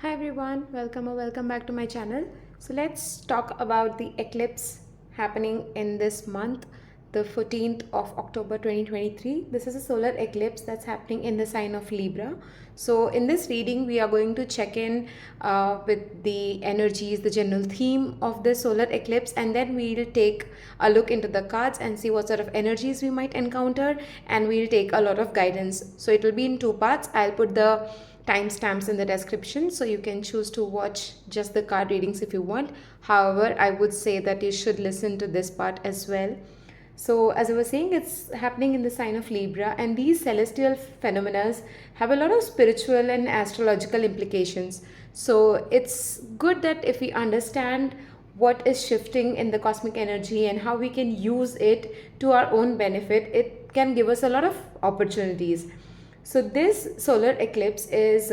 Hi everyone, welcome or welcome back to my channel. So let's talk about the eclipse happening in this month, the 14th of October 2023. This is a solar eclipse that's happening in the sign of Libra. So in this reading, we are going to check in with the energies, the general theme of the solar eclipse, and then we'll take a look into the cards and see what sort of energies we might encounter, and we'll take a lot of guidance. So it will be in two parts. I'll put the timestamps in the description so you can choose to watch just the card readings if you want. However, I would say that you should listen to this part as well. So as I was saying, it's happening in the sign of Libra, and these celestial phenomena have a lot of spiritual and astrological implications. So it's good that if we understand what is shifting in the cosmic energy and how we can use it to our own benefit, it can give us a lot of opportunities. So, this solar eclipse is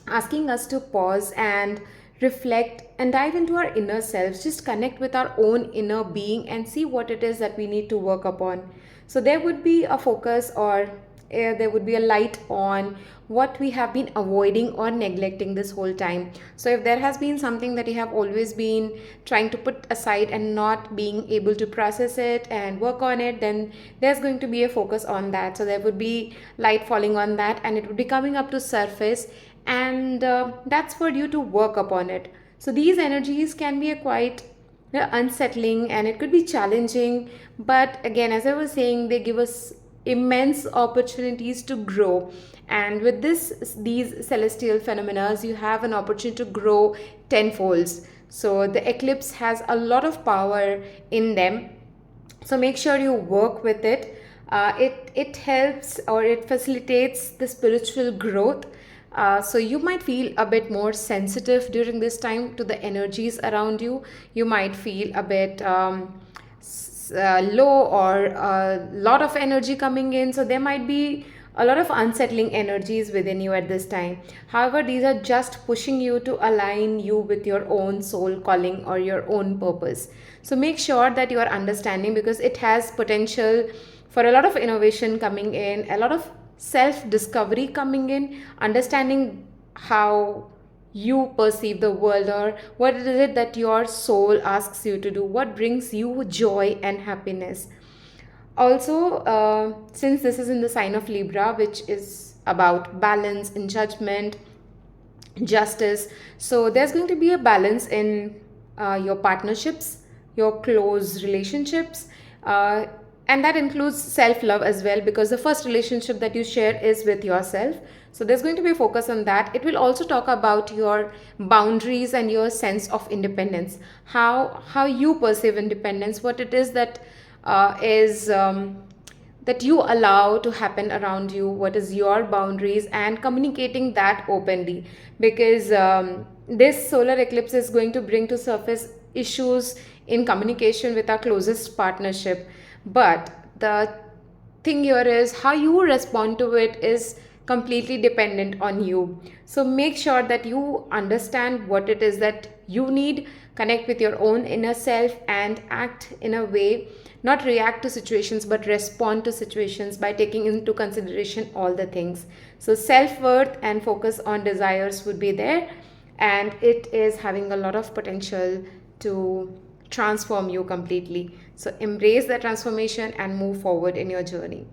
asking us to pause and reflect and dive into our inner selves, just connect with our own inner being and see what it is that we need to work upon. So, there would be a focus, or there would be a light on what we have been avoiding or neglecting this whole time. So if there has been something that you have always been trying to put aside and not being able to process it and work on it, then there's going to be a focus on that. So there would be light falling on that, and it would be coming up to surface, and that's for you to work upon it. So these energies can be a quite unsettling, and it could be challenging, but again, as I was saying, they give us immense opportunities to grow. And with these celestial phenomena, you have an opportunity to grow tenfolds. So the eclipse has a lot of power in them, so make sure you work with it. It helps, or it facilitates the spiritual growth. So you might feel a bit more sensitive during this time to the energies around you. You might feel a bit low, or a lot of energy coming in. So there might be a lot of unsettling energies within you at this time. However, these are just pushing you to align you with your own soul calling or your own purpose. So make sure that you are understanding, because it has potential for a lot of innovation coming in, a lot of self discovery coming in, understanding how you perceive the world, or what is it that your soul asks you to do, what brings you joy and happiness. Also, since this is in the sign of Libra, which is about balance and judgment, justice, so there's going to be a balance in your partnerships, your close relationships, uh, and that includes self love as well, because the first relationship that you share is with yourself. So there's going to be a focus on that. It will also talk about your boundaries and your sense of independence, how you perceive independence, what it is that is that you allow to happen around you, what is your boundaries, and communicating that openly, because this solar eclipse is going to bring to surface issues in communication with our closest partnership. But the thing here is how you respond to it is completely dependent on you. So make sure that you understand what it is that you need, connect with your own inner self, and act in a way, not react to situations but respond to situations by taking into consideration all the things. So self-worth and focus on desires would be there, and it is having a lot of potential to transform you completely. So embrace that transformation and move forward in your journey.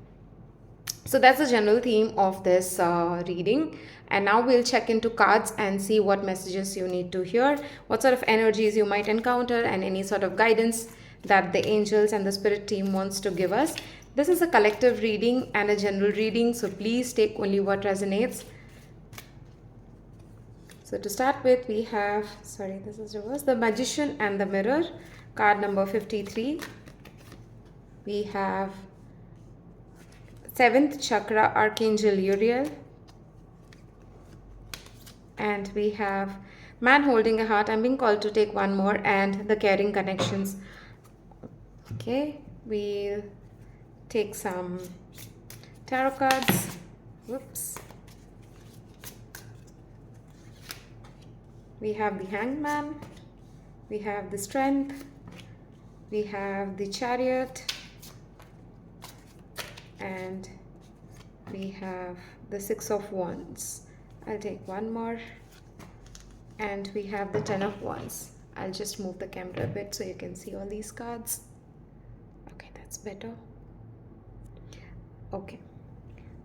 So that's the general theme of this reading. And now we'll check into cards and see what messages you need to hear, what sort of energies you might encounter, and any sort of guidance that the angels and the spirit team wants to give us. This is a collective reading and a general reading, so please take only what resonates. So to start with, we have, sorry, this is reverse, the Magician and the Mirror, card number 53. We have 7th chakra, Archangel Uriel. And we have Man Holding a Heart. I'm being called to take one more, and the Caring Connections. Okay, we'll take some tarot cards. Whoops. We have the Hangman. We have the Strength. We have the Chariot. And we have the Six of Wands. I'll take one more. And we have the 10 of wands. I'll just move the camera a bit so you can see all these cards. Okay, that's better. Okay,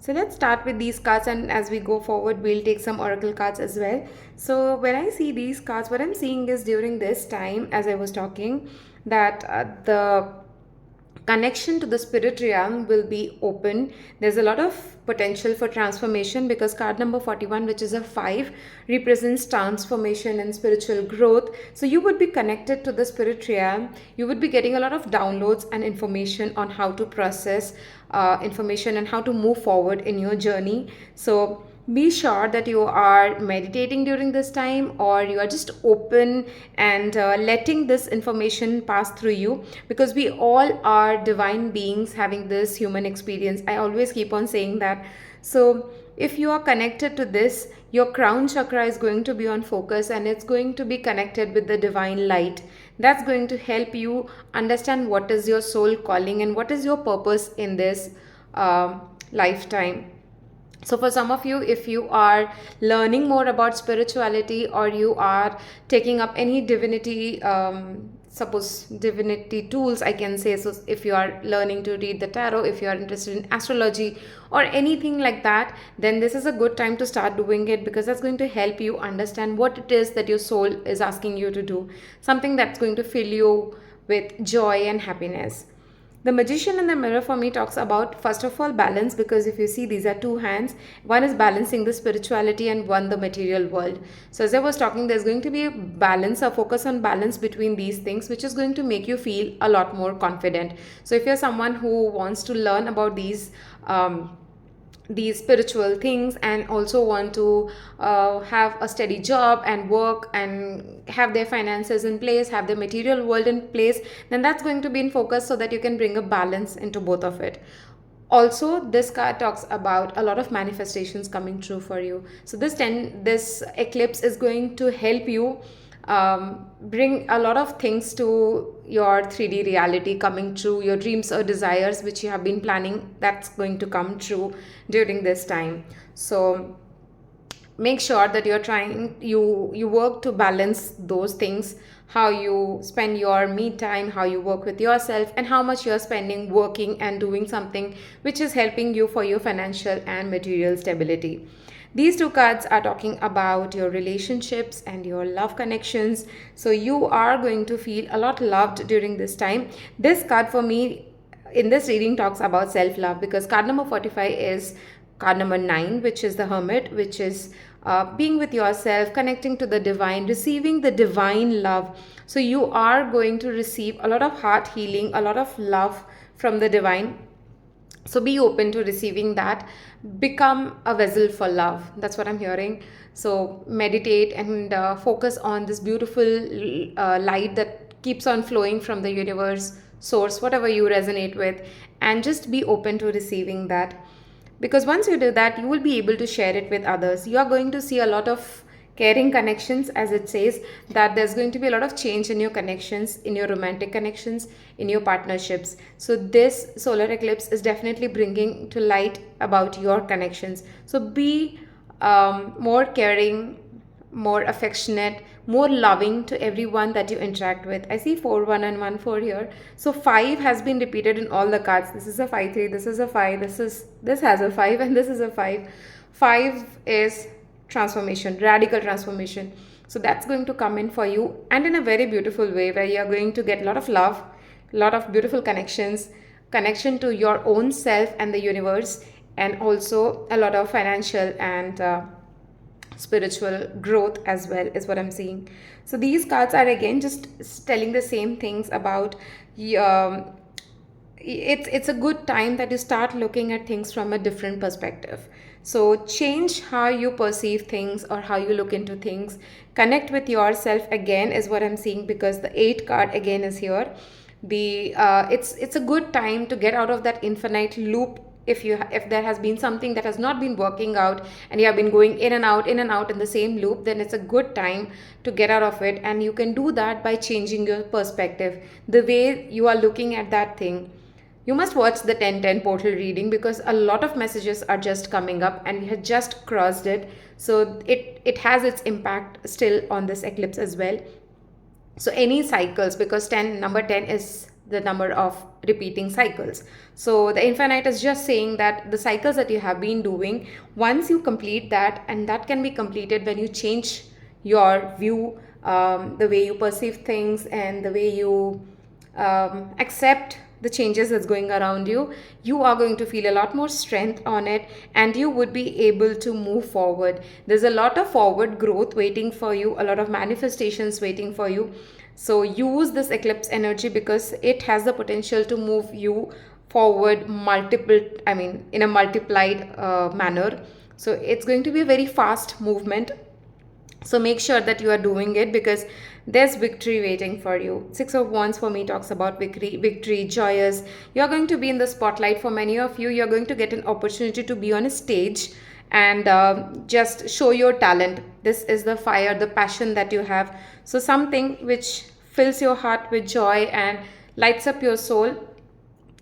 so let's start with these cards, and as we go forward we'll take some oracle cards as well. So when I see these cards, what I'm seeing is during this time, as I was talking, that the connection to the spirit realm will be open. There's a lot of potential for transformation, because card number 41, which is a 5, represents transformation and spiritual growth. So you would be connected to the spirit realm. You would be getting a lot of downloads and information on how to process information and how to move forward in your journey. So be sure that you are meditating during this time, or you are just open and letting this information pass through you, because we all are divine beings having this human experience. I always keep on saying that. So if you are connected to this, your crown chakra is going to be on focus, and it's going to be connected with the divine light. That's going to help you understand what is your soul calling and what is your purpose in this lifetime. So for some of you, if you are learning more about spirituality, or you are taking up any divinity, suppose divinity tools, I can say, so if you are learning to read the tarot, if you are interested in astrology or anything like that, then this is a good time to start doing it, because that's going to help you understand what it is that your soul is asking you to do, something that's going to fill you with joy and happiness. The magician in the mirror for me talks about, first of all, balance, because if you see, these are two hands. One is balancing the spirituality and one the material world. So as I was talking, there's going to be a balance, a focus on balance between these things, which is going to make you feel a lot more confident. So if you're someone who wants to learn about these spiritual things, and also want to have a steady job and work and have their finances in place, have their material world in place, then that's going to be in focus, so that you can bring a balance into both of it. Also, this card talks about a lot of manifestations coming true for you. So this eclipse is going to help you bring a lot of things to your 3D reality coming true. Your dreams or desires which you have been planning, that's going to come true during this time. So make sure that you're trying, you work to balance those things, how you spend your me time, how you work with yourself, and how much you're spending working and doing something which is helping you for your financial and material stability. These two cards are talking about your relationships and your love connections. So you are going to feel a lot loved during this time. This card for me in this reading talks about self-love, because card number 45 is card number 9, which is the hermit, which is being with yourself, connecting to the divine, receiving the divine love. So you are going to receive a lot of heart healing, a lot of love from the divine. So be open to receiving that. Become a vessel for love. That's what I'm hearing. So meditate and focus on this beautiful light that keeps on flowing from the universe, source, whatever you resonate with, and just be open to receiving that. Because once you do that, you will be able to share it with others. You are going to see a lot of caring connections, as it says that there's going to be a lot of change in your connections, in your romantic connections, in your partnerships. So this solar eclipse is definitely bringing to light about your connections. So be more caring, more affectionate, more loving to everyone that you interact with. I see 4 1 and 1 4 here. So 5 has been repeated in all the cards. This is a 5 3, this is a 5, this has a 5, and this is a 5. 5 is transformation, radical transformation. So that's going to come in for you, and in a very beautiful way, where you're going to get a lot of love, a lot of beautiful connections, connection to your own self and the universe, and also a lot of financial and spiritual growth as well, is what I'm seeing. So these cards are again just telling the same things about it's a good time that you start looking at things from a different perspective. So change how you perceive things, or how you look into things. Connect with yourself again, is what I'm seeing, because the 8 card again is here. The it's a good time to get out of that infinite loop. If there has been something that has not been working out, and you have been going in and out in the same loop, then it's a good time to get out of it. And you can do that by changing your perspective, the way you are looking at that thing. You must watch the 1010 portal reading because a lot of messages are just coming up and we had just crossed it. So it has its impact still on this eclipse as well. So any cycles, because 10, number 10 is the number of repeating cycles. So the infinite is just saying that the cycles that you have been doing, once you complete that, and that can be completed when you change your view, the way you perceive things and the way you accept the changes that's going around you, you are going to feel a lot more strength on it and you would be able to move forward. There's a lot of forward growth waiting for you, a lot of manifestations waiting for you. So use this eclipse energy because it has the potential to move you forward multiple, I mean, in a multiplied manner. So it's going to be a very fast movement. So make sure that you are doing it because there's victory waiting for you. Six of Wands for me talks about victory, joyous. You're going to be in the spotlight. For many of you, you're going to get an opportunity to be on a stage and just show your talent. This is the fire, the passion that you have. So something which fills your heart with joy and lights up your soul,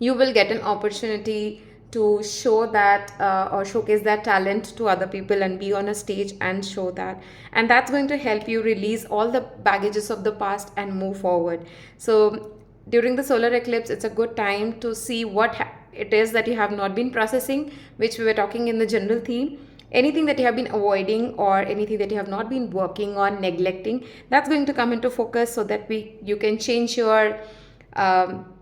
you will get an opportunity to show that or showcase that talent to other people and be on a stage and show that, and that's going to help you release all the baggages of the past and move forward. So during the solar eclipse, it's a good time to see what it is that you have not been processing, which we were talking in the general theme. Anything that you have been avoiding or anything that you have not been working on, neglecting, that's going to come into focus so that you can change your um,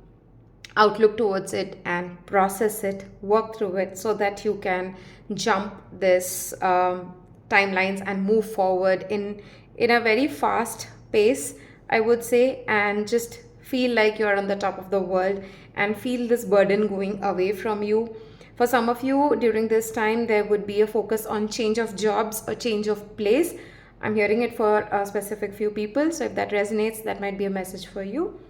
outlook towards it and process it, work through it so that you can jump this timelines and move forward in a very fast pace, I would say, and just feel like you're on the top of the world and feel this burden going away from you. For some of you during this time, there would be a focus on change of jobs or change of place. I'm hearing it for a specific few people, so if that resonates, that might be a message for you.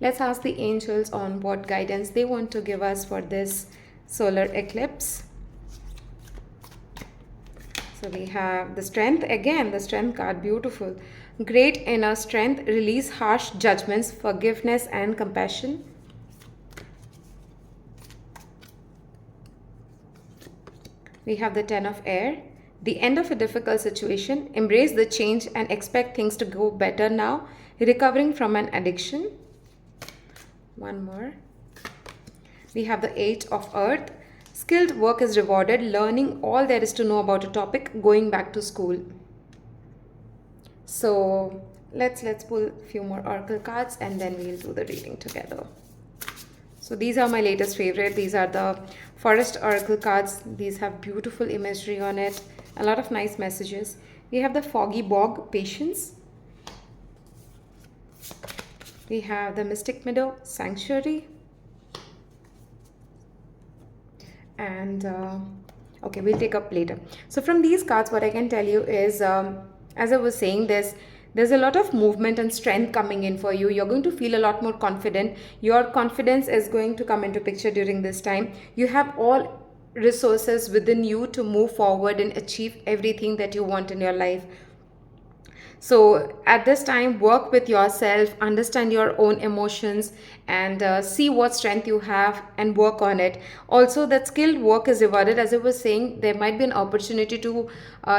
Let's ask the angels on what guidance they want to give us for this solar eclipse. So we have the strength, again the strength card, beautiful. Great inner strength, release harsh judgments, forgiveness and compassion. We have the 10 of air, the end of a difficult situation, embrace the change and expect things to go better now, recovering from an addiction. One more. We have the 8 of earth, skilled work is rewarded, learning all there is to know about a topic, going back to school. So let's pull a few more oracle cards and then we'll do the reading together. So these are my latest favorite. These are the forest oracle cards. These have beautiful imagery on it, a lot of nice messages. We have the foggy bog, patience. We have the mystic meadow, sanctuary. And okay, we'll take up later. So from these cards, what I can tell you is, as I was saying, there's a lot of movement and strength coming in for you. You're going to feel a lot more confident. Your confidence is going to come into picture during this time. You have all resources within you to move forward and achieve everything that you want in your life. So at this time, work with yourself, understand your own emotions, and see what strength you have and work on it. Also, that skilled work is rewarded. As I was saying, there might be an opportunity to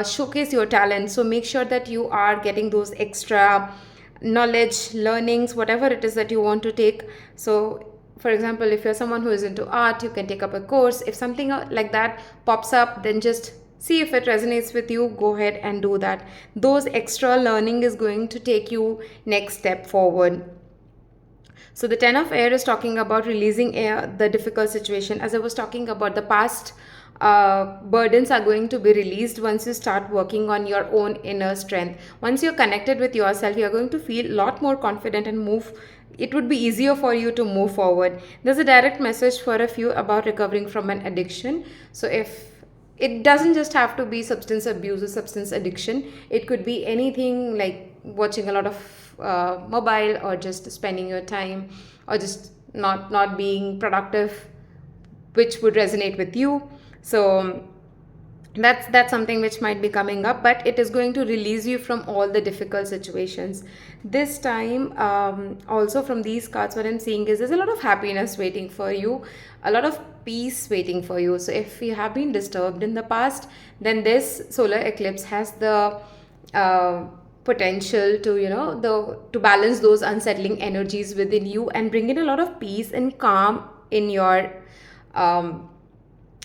showcase your talent. So make sure that you are getting those extra knowledge, learnings, whatever it is that you want to take. So for example, if you're someone who is into art, you can take up a course. If something like that pops up, then just see if it resonates with you, go ahead and do that. Those extra learning is going to take you next step forward. So the 10 of air is talking about releasing the difficult situation. As I was talking about, the past burdens are going to be released once you start working on your own inner strength. Once you're connected with yourself, you're going to feel a lot more confident and move. It would be easier for you to move forward. There's a direct message for a few about recovering from an addiction. So if it doesn't just have to be substance abuse or substance addiction, it could be anything like watching a lot of mobile, or just spending your time, or just not being productive, which would resonate with you. So That's something which might be coming up, but it is going to release you from all the difficult situations this time. Also from these cards, what I'm seeing is there's a lot of happiness waiting for you, a lot of peace waiting for you. So if you have been disturbed in the past, then this solar eclipse has the uh, potential to, to balance those unsettling energies within you and bring in a lot of peace and calm um,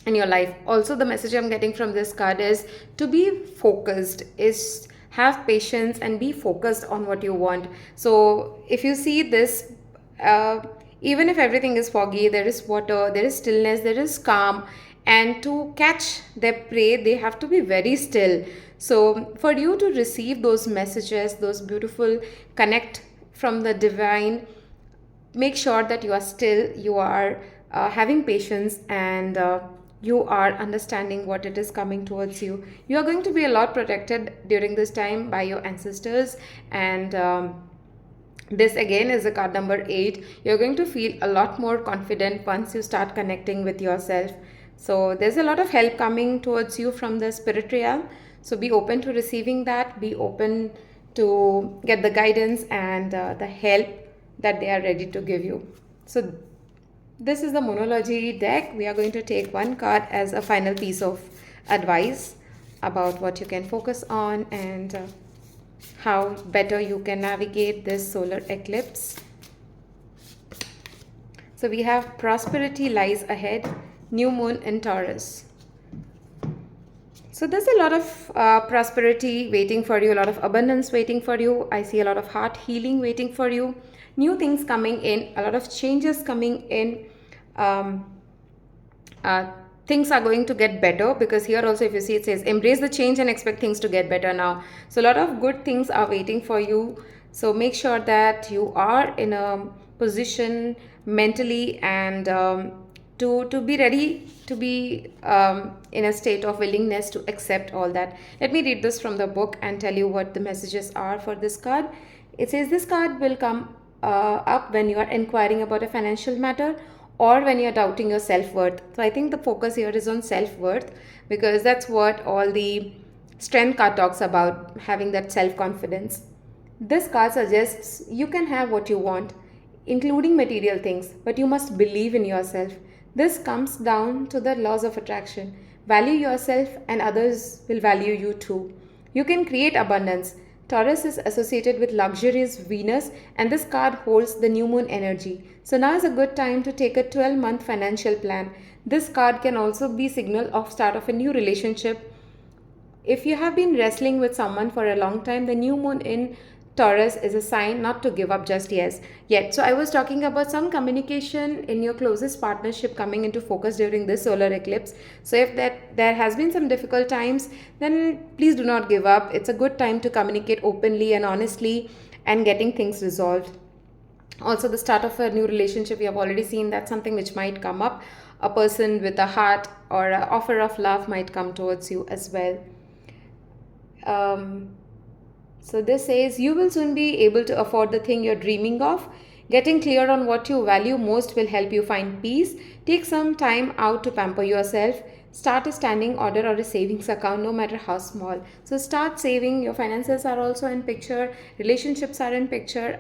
in your life. Also, the message I'm getting from this card is to be focused, is have patience and be focused on what you want. So if you see this, uh, even if everything is foggy, there is water, there is stillness, there is calm, and to catch their prey they have to be very still. So for you to receive those messages, those beautiful connect from the divine, make sure that you are still, you are having patience, and you are understanding what it is coming towards you. You are going to be a lot protected during this time by your ancestors, and this again is a card number 8. You're going to feel a lot more confident once you start connecting with yourself. So there's a lot of help coming towards you from the spirit realm. So be open to receiving that, be open to get the guidance and the help that they are ready to give you. So this is the monology deck. We are going to take one card as a final piece of advice about what you can focus on and how better you can navigate this solar eclipse. So we have prosperity lies ahead, new moon in Taurus. So there's a lot of prosperity waiting for you, a lot of abundance waiting for you. I see a lot of heart healing waiting for you, new things coming in, a lot of changes coming in. Um, uh, Things are going to get better, because here also if you see it says embrace the change and expect things to get better now. So a lot of good things are waiting for you. So make sure that you are in a position mentally and to be ready, to be in a state of willingness to accept all that. Let me read this from the book and tell you what the messages are for this card. It says this card will come up when you are inquiring about a financial matter or when you're doubting your self-worth. So I think the focus here is on self-worth, because that's what all the strength card talks about, having that self-confidence. This card suggests you can have what you want, including material things, but you must believe in yourself. This comes down to the laws of attraction. Value yourself and others will value you too. You can create abundance. Taurus is associated with luxurious Venus, and this card holds the new moon energy. So now is a good time to take a 12-month financial plan. This card can also be signal of start of a new relationship. If you have been wrestling with someone for a long time, the new moon in Taurus is a sign not to give up just yet. So I was talking about some communication in your closest partnership coming into focus during this solar eclipse. So if that there has been some difficult times, then please do not give up. It's a good time to communicate openly and honestly and getting things resolved. Also, the start of a new relationship, we have already seen that's something which might come up. A person with a heart or an offer of love might come towards you as well. um, so this says you will soon be able to afford the thing you're dreaming of. Getting clear on what you value most will help you find peace. Take some time out to pamper yourself. Start a standing order or a savings account, no matter how small. So start saving. Your finances are also in picture. Relationships are in picture.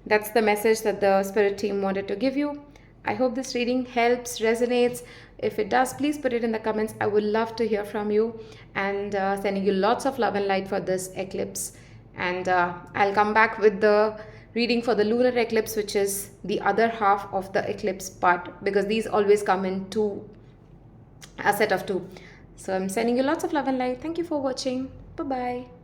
That's the message that the spirit team wanted to give you. I hope this reading helps, resonates. If it does, please put it in the comments. I would love to hear from you, and sending you lots of love and light for this eclipse. And I'll come back with the reading for the lunar eclipse, which is the other half of the eclipse part, because these always come in a set of two. So I'm sending you lots of love and light. Thank you for watching. Bye bye.